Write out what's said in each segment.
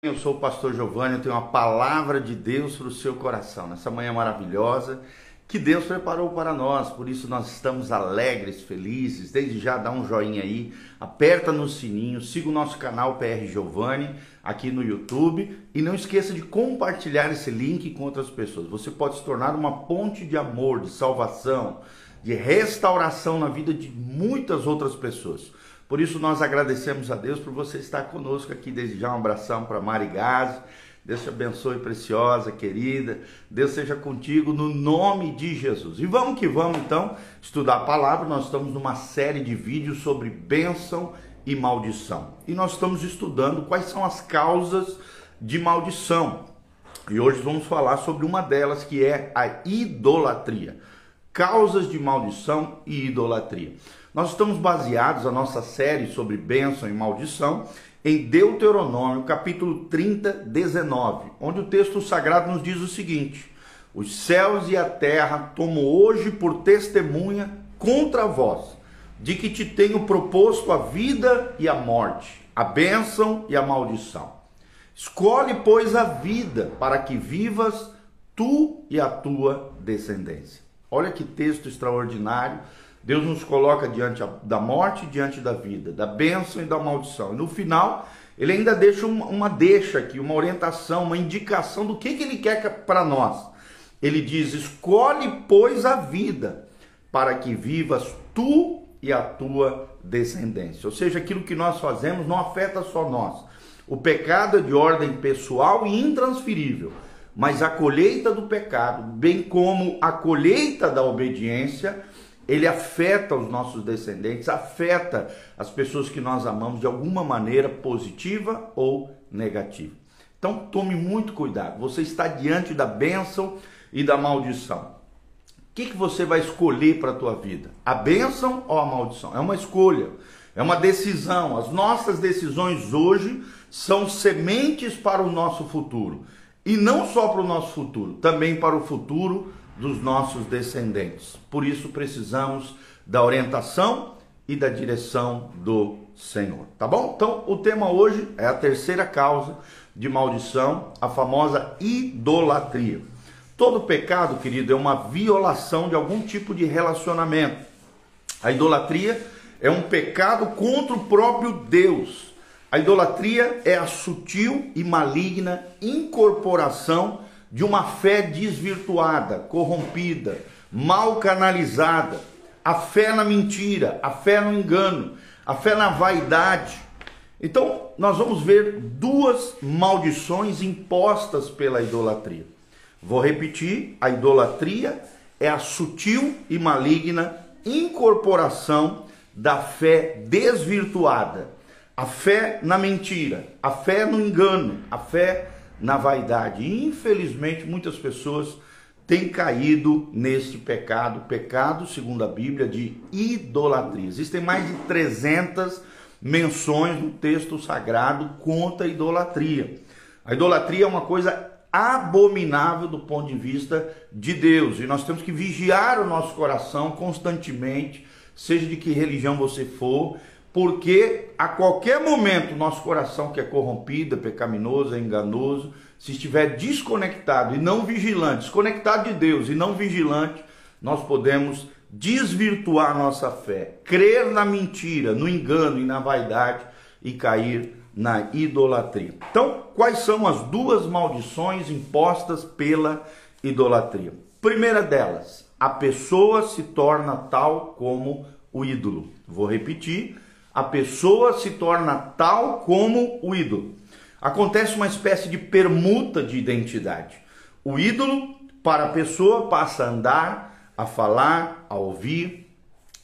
Eu sou o pastor Giovanni, eu tenho uma palavra de Deus para o seu coração, nessa manhã maravilhosa que Deus preparou para nós. Por isso nós estamos alegres, felizes. Desde já dá um joinha aí, aperta no sininho, siga o nosso canal PR Giovanni aqui no YouTube e não esqueça de compartilhar esse link com outras pessoas. Você pode se tornar uma ponte de amor, de salvação, de restauração na vida de muitas outras pessoas. Por isso nós agradecemos a Deus por você estar conosco aqui. Desde já um abração para Mari Gazi. Deus te abençoe, preciosa, querida. Deus seja contigo no nome de Jesus. E vamos que vamos então estudar a palavra. Nós estamos numa série de vídeos sobre bênção e maldição. E nós estamos estudando quais são as causas de maldição. E hoje vamos falar sobre uma delas, que é a idolatria. Causas de maldição e idolatria. Nós estamos baseados, a nossa série sobre bênção e maldição, em Deuteronômio, capítulo 30, 19, onde o texto sagrado nos diz o seguinte: os céus e a terra tomo hoje por testemunha contra vós, de que te tenho proposto a vida e a morte, a bênção e a maldição. Escolhe, pois, a vida, para que vivas tu e a tua descendência. Olha que texto extraordinário. Deus nos coloca diante da morte e diante da vida, da bênção e da maldição. E no final, ele ainda deixa uma deixa aqui, uma orientação, uma indicação do que ele quer para nós. Ele diz: escolhe, pois, a vida, para que vivas tu e a tua descendência. Ou seja, aquilo que nós fazemos não afeta só nós. O pecado é de ordem pessoal e intransferível, mas a colheita do pecado, bem como a colheita da obediência, ele afeta os nossos descendentes, afeta as pessoas que nós amamos de alguma maneira positiva ou negativa. Então tome muito cuidado, você está diante da bênção e da maldição. O que você vai escolher para a tua vida? A bênção ou a maldição? É uma escolha, é uma decisão. As nossas decisões hoje são sementes para o nosso futuro. E não só para o nosso futuro, também para o futuro dos nossos descendentes. Por isso precisamos da orientação e da direção do Senhor, tá bom? Então o tema hoje é a terceira causa de maldição, a famosa idolatria. Todo pecado, querido, é uma violação de algum tipo de relacionamento. A idolatria é um pecado contra o próprio Deus. A idolatria é a sutil e maligna incorporação de uma fé desvirtuada, corrompida, mal canalizada, a fé na mentira, a fé no engano, a fé na vaidade. Então, nós vamos ver duas maldições impostas pela idolatria. Vou repetir: a idolatria é a sutil e maligna incorporação da fé desvirtuada, a fé na mentira, a fé no engano, a fé na vaidade. E, infelizmente, muitas pessoas têm caído neste pecado, segundo a Bíblia, de idolatria. Existem mais de 300 menções no texto sagrado contra a idolatria. A idolatria é uma coisa abominável do ponto de vista de Deus, e nós temos que vigiar o nosso coração constantemente, seja de que religião você for, porque a qualquer momento o nosso coração, que é corrompido, é pecaminoso, é enganoso, se estiver desconectado e não vigilante, desconectado de Deus e não vigilante, nós podemos desvirtuar nossa fé, crer na mentira, no engano e na vaidade e cair na idolatria. Então, quais são as duas maldições impostas pela idolatria? Primeira delas, a pessoa se torna tal como o ídolo. Vou repetir: a pessoa se torna tal como o ídolo. Acontece uma espécie de permuta de identidade. O ídolo, para a pessoa, passa a andar, a falar, a ouvir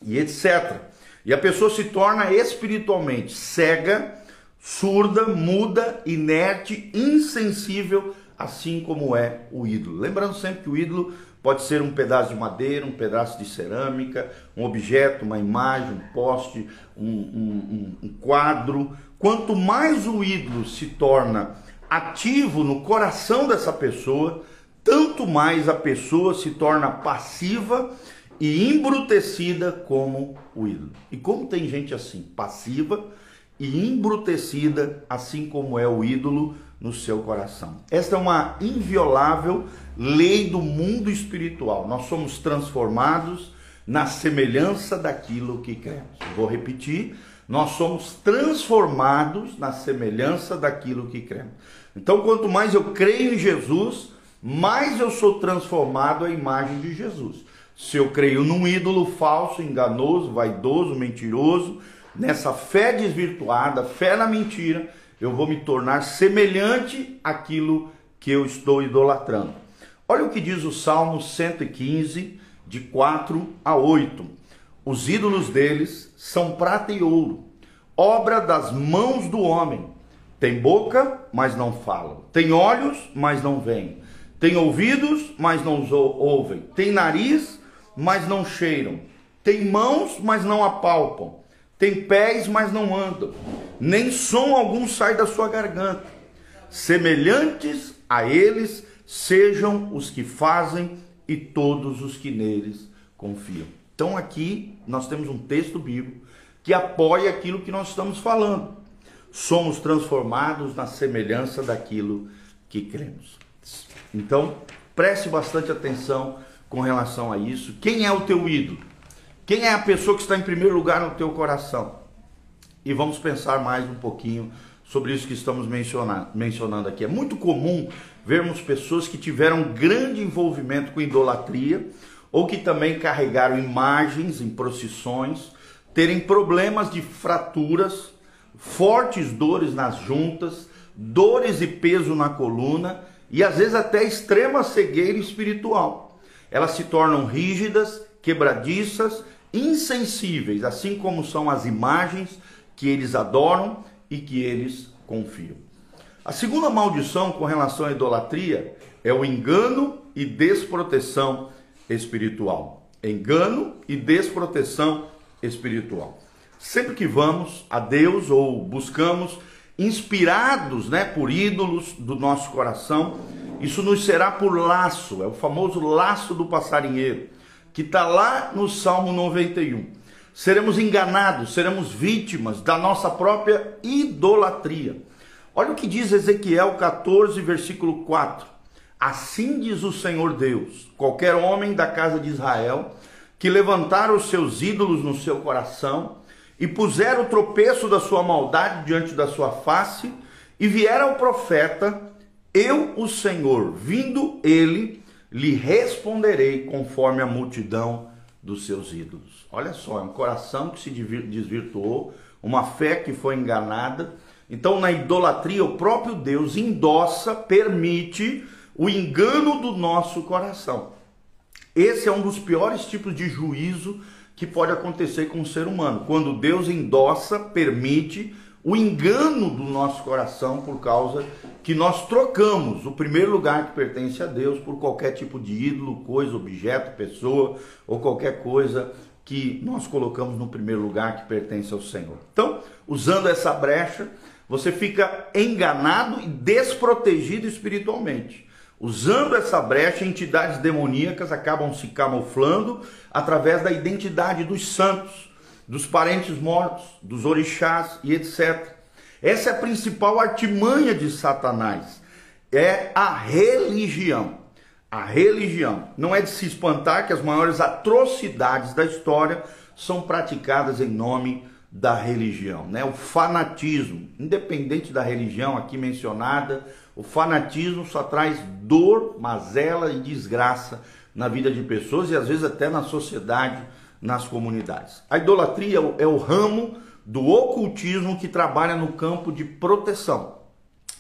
e etc. E a pessoa se torna espiritualmente cega, surda, muda, inerte, insensível, assim como é o ídolo. Lembrando sempre que o ídolo pode ser um pedaço de madeira, um pedaço de cerâmica, um objeto, uma imagem, um poste, um quadro. Quanto mais o ídolo se torna ativo no coração dessa pessoa, tanto mais a pessoa se torna passiva e embrutecida como o ídolo. E como tem gente assim, passiva e embrutecida, assim como é o ídolo no seu coração. Esta é uma inviolável lei do mundo espiritual. Nós somos transformados na semelhança daquilo que cremos. Vou repetir, nós somos transformados na semelhança daquilo que cremos. Então, quanto mais eu creio em Jesus, mais eu sou transformado à imagem de Jesus. Se eu creio num ídolo falso, enganoso, vaidoso, mentiroso, nessa fé desvirtuada, fé na mentira, eu vou me tornar semelhante àquilo que eu estou idolatrando. Olha o que diz o Salmo 115, de 4 a 8. Os ídolos deles são prata e ouro, obra das mãos do homem. Tem boca, mas não falam. Tem olhos, mas não veem. Tem ouvidos, mas não ouvem. Tem nariz, mas não cheiram. Tem mãos, mas não apalpam. Tem pés, mas não andam. Nem som algum sai da sua garganta. Semelhantes a eles sejam os que fazem e todos os que neles confiam. Então aqui nós temos um texto bíblico que apoia aquilo que nós estamos falando. Somos transformados na semelhança daquilo que cremos. Então, preste bastante atenção com relação a isso. Quem é o teu ídolo? Quem é a pessoa que está em primeiro lugar no teu coração? E vamos pensar mais um pouquinho sobre isso que estamos mencionando aqui. É muito comum vermos pessoas que tiveram grande envolvimento com idolatria ou que também carregaram imagens em procissões, terem problemas de fraturas, fortes dores nas juntas, dores e peso na coluna e às vezes até extrema cegueira espiritual. Elas se tornam rígidas, quebradiças, insensíveis, assim como são as imagens que eles adoram e que eles confiam. A segunda maldição com relação à idolatria é o engano e desproteção espiritual. Engano e desproteção espiritual. Sempre que vamos a Deus ou buscamos inspirados, por ídolos do nosso coração, isso nos será por laço, é o famoso laço do passarinheiro, que está lá no Salmo 91. Seremos enganados, seremos vítimas da nossa própria idolatria. Olha o que diz Ezequiel 14, versículo 4. Assim diz o Senhor Deus: qualquer homem da casa de Israel que levantar os seus ídolos no seu coração e puser o tropeço da sua maldade diante da sua face e vier ao profeta, eu, o Senhor, vindo ele, lhe responderei conforme a multidão dos seus ídolos. Olha só, é um coração que se desvirtuou, uma fé que foi enganada. Então, na idolatria, o próprio Deus endossa, permite o engano do nosso coração. Esse é um dos piores tipos de juízo que pode acontecer com o ser humano, quando Deus endossa, permite o engano do nosso coração por causa que nós trocamos o primeiro lugar que pertence a Deus por qualquer tipo de ídolo, coisa, objeto, pessoa ou qualquer coisa que nós colocamos no primeiro lugar que pertence ao Senhor. Então, usando essa brecha, você fica enganado e desprotegido espiritualmente. Usando essa brecha, entidades demoníacas acabam se camuflando através da identidade dos santos, dos parentes mortos, dos orixás e etc. Essa é a principal artimanha de Satanás, é a religião. A religião. Não é de se espantar que as maiores atrocidades da história são praticadas em nome da religião, O fanatismo, independente da religião aqui mencionada, o fanatismo só traz dor, mazela e desgraça na vida de pessoas e às vezes até na sociedade, nas comunidades. A idolatria é o ramo do ocultismo que trabalha no campo de proteção.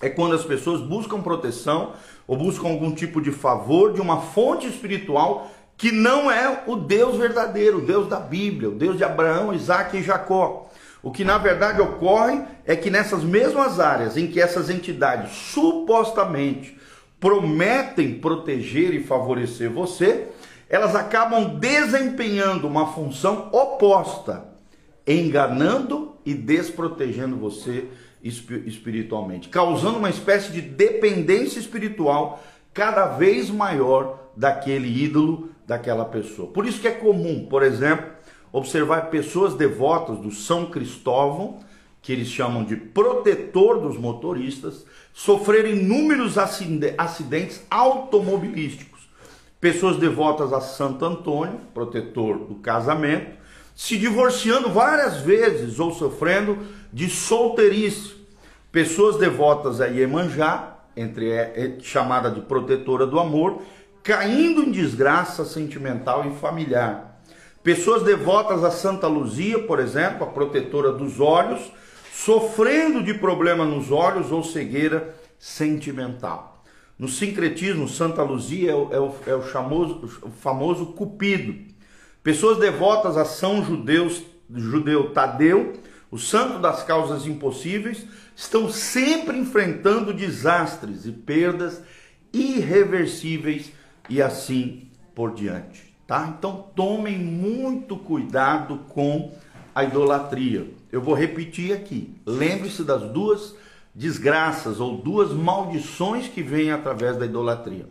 É quando as pessoas buscam proteção ou buscam algum tipo de favor de uma fonte espiritual que não é o Deus verdadeiro, o Deus da Bíblia, o Deus de Abraão, Isaac e Jacó. O que na verdade ocorre é que nessas mesmas áreas em que essas entidades supostamente prometem proteger e favorecer você, elas acabam desempenhando uma função oposta, enganando e desprotegendo você espiritualmente, causando uma espécie de dependência espiritual cada vez maior daquele ídolo, daquela pessoa. Por isso que é comum, por exemplo, observar pessoas devotas do São Cristóvão que eles chamam de protetor dos motoristas, sofreram inúmeros acidentes automobilísticos. Pessoas devotas a Santo Antônio, protetor do casamento, se divorciando várias vezes ou sofrendo de solteirice. Pessoas devotas a Iemanjá, chamada de protetora do amor, caindo em desgraça sentimental e familiar. Pessoas devotas a Santa Luzia, por exemplo, a protetora dos olhos, sofrendo de problema nos olhos ou cegueira sentimental. No sincretismo, Santa Luzia é o famoso Cupido. Pessoas devotas a São Judeu Tadeu, o santo das causas impossíveis, estão sempre enfrentando desastres e perdas irreversíveis e assim por diante, tá? Então tomem muito cuidado com a idolatria. Eu vou repetir aqui. Lembre-se das duas desgraças ou duas maldições que vêm através da idolatria.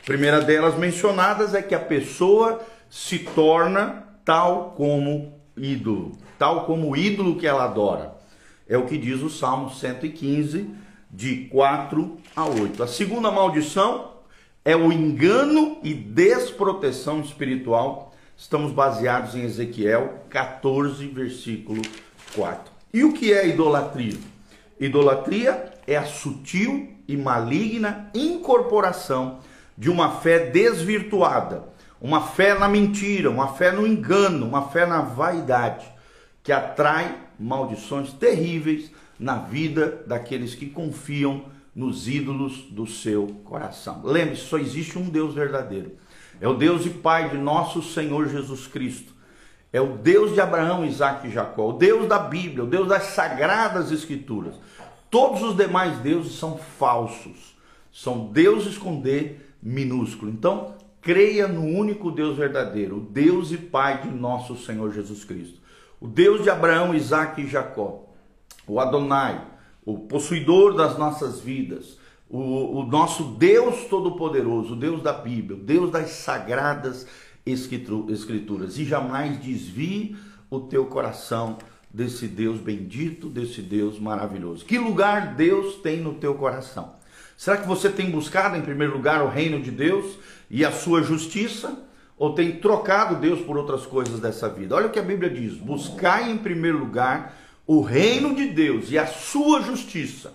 A primeira delas mencionadas é que a pessoa se torna tal como ídolo, tal como o ídolo que ela adora. É o que diz o Salmo 115, de 4 a 8. A segunda maldição é o engano e desproteção espiritual. Estamos baseados em Ezequiel 14, versículo 4. E o que é idolatria? Idolatria é a sutil e maligna incorporação de uma fé desvirtuada, uma fé na mentira, uma fé no engano, uma fé na vaidade, que atrai maldições terríveis na vida daqueles que confiam nos ídolos do seu coração. Lembre-se, só existe um Deus verdadeiro. É o Deus e Pai de nosso Senhor Jesus Cristo. É o Deus de Abraão, Isaque e Jacó, o Deus da Bíblia, o Deus das Sagradas Escrituras. Todos os demais deuses são falsos, são deuses com D minúsculo. Então, creia no único Deus verdadeiro, o Deus e Pai de nosso Senhor Jesus Cristo. O Deus de Abraão, Isaque e Jacó, o Adonai, o possuidor das nossas vidas, o nosso Deus Todo-Poderoso, o Deus da Bíblia, o Deus das Sagradas Escrituras. E jamais desvie o teu coração desse Deus bendito, desse Deus maravilhoso. Que lugar Deus tem no teu coração? Será que você tem buscado em primeiro lugar o reino de Deus e a sua justiça? Ou tem trocado Deus por outras coisas dessa vida? Olha o que a Bíblia diz: buscai em primeiro lugar o reino de Deus e a sua justiça,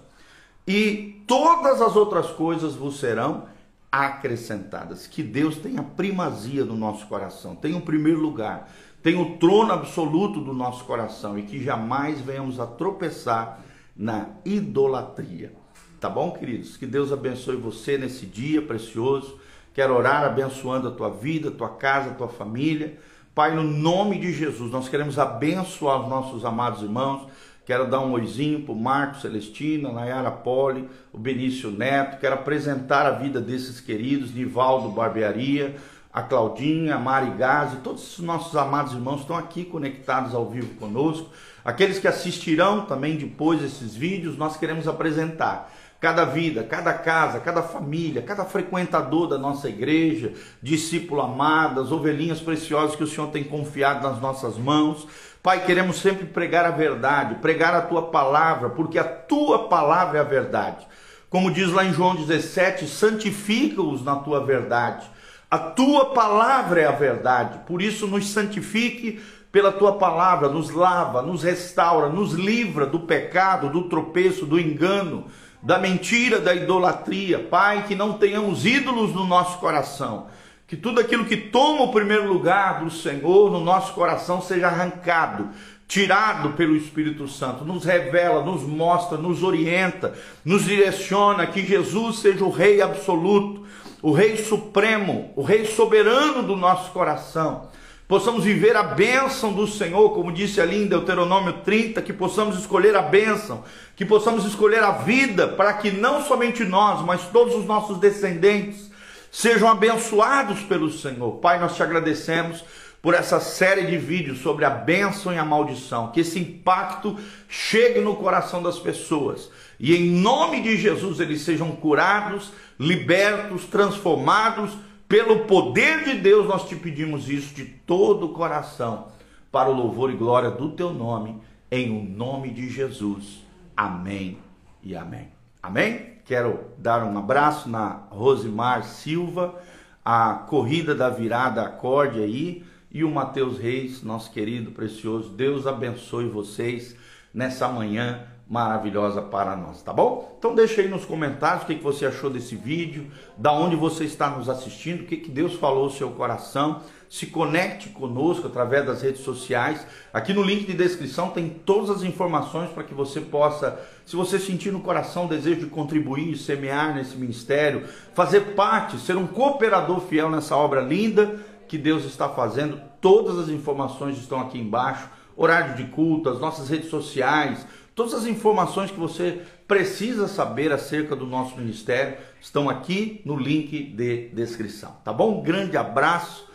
e todas as outras coisas vos serão acrescentadas. Que Deus tenha primazia no nosso coração, tenha o primeiro lugar, tenha o trono absoluto do nosso coração, e que jamais venhamos a tropeçar na idolatria. Tá bom, queridos? Que Deus abençoe você nesse dia precioso. Quero orar abençoando a tua vida, a tua casa, a tua família. Pai, no nome de Jesus, nós queremos abençoar os nossos amados irmãos. Quero dar um oizinho para o Marcos Celestina, Nayara Poli, o Benício Neto. Quero apresentar a vida desses queridos, Nivaldo Barbearia, a Claudinha, a Mari Gazi. Todos os nossos amados irmãos estão aqui conectados ao vivo conosco. Aqueles que assistirão também depois esses vídeos, nós queremos apresentar cada vida, cada casa, cada família, cada frequentador da nossa igreja, discípulo amadas, ovelhinhas preciosas que o Senhor tem confiado nas nossas mãos. Pai, queremos sempre pregar a verdade, pregar a Tua palavra, porque a Tua palavra é a verdade. Como diz lá em João 17, santifica-os na Tua verdade. A Tua palavra é a verdade, por isso nos santifique pela Tua palavra, nos lava, nos restaura, nos livra do pecado, do tropeço, do engano, da mentira, da idolatria. Pai, que não tenhamos ídolos no nosso coração, que tudo aquilo que toma o primeiro lugar do Senhor no nosso coração seja arrancado, tirado pelo Espírito Santo. Nos revela, nos mostra, nos orienta, nos direciona, que Jesus seja o Rei absoluto, o Rei supremo, o Rei soberano do nosso coração. Possamos viver a bênção do Senhor, como disse ali em Deuteronômio 30, que possamos escolher a bênção, que possamos escolher a vida, para que não somente nós, mas todos os nossos descendentes sejam abençoados pelo Senhor. Pai, nós te agradecemos por essa série de vídeos sobre a bênção e a maldição, que esse impacto chegue no coração das pessoas, e em nome de Jesus eles sejam curados, libertos, transformados. Pelo poder de Deus nós te pedimos isso de todo o coração, para o louvor e glória do teu nome, em o nome de Jesus. Amém e amém. Amém? Quero dar um abraço na Rosimar Silva, a Corrida da Virada Acorde aí, e o Mateus Reis, nosso querido, precioso. Deus abençoe vocês nessa manhã maravilhosa para nós, tá bom? Então deixa aí nos comentários o que você achou desse vídeo, da onde você está nos assistindo, o que Deus falou no seu coração. Se conecte conosco através das redes sociais. Aqui no link de descrição tem todas as informações para que você possa, se você sentir no coração o desejo de contribuir, semear nesse ministério, fazer parte, ser um cooperador fiel nessa obra linda que Deus está fazendo. Todas as informações estão aqui embaixo, horário de culto, as nossas redes sociais, todas as informações que você precisa saber acerca do nosso ministério estão aqui no link de descrição, tá bom? Um grande abraço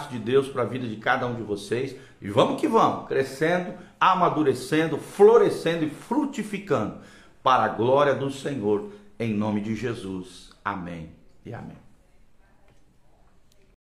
de Deus para a vida de cada um de vocês, e vamos que vamos, crescendo, amadurecendo, florescendo e frutificando para a glória do Senhor, em nome de Jesus. Amém e amém.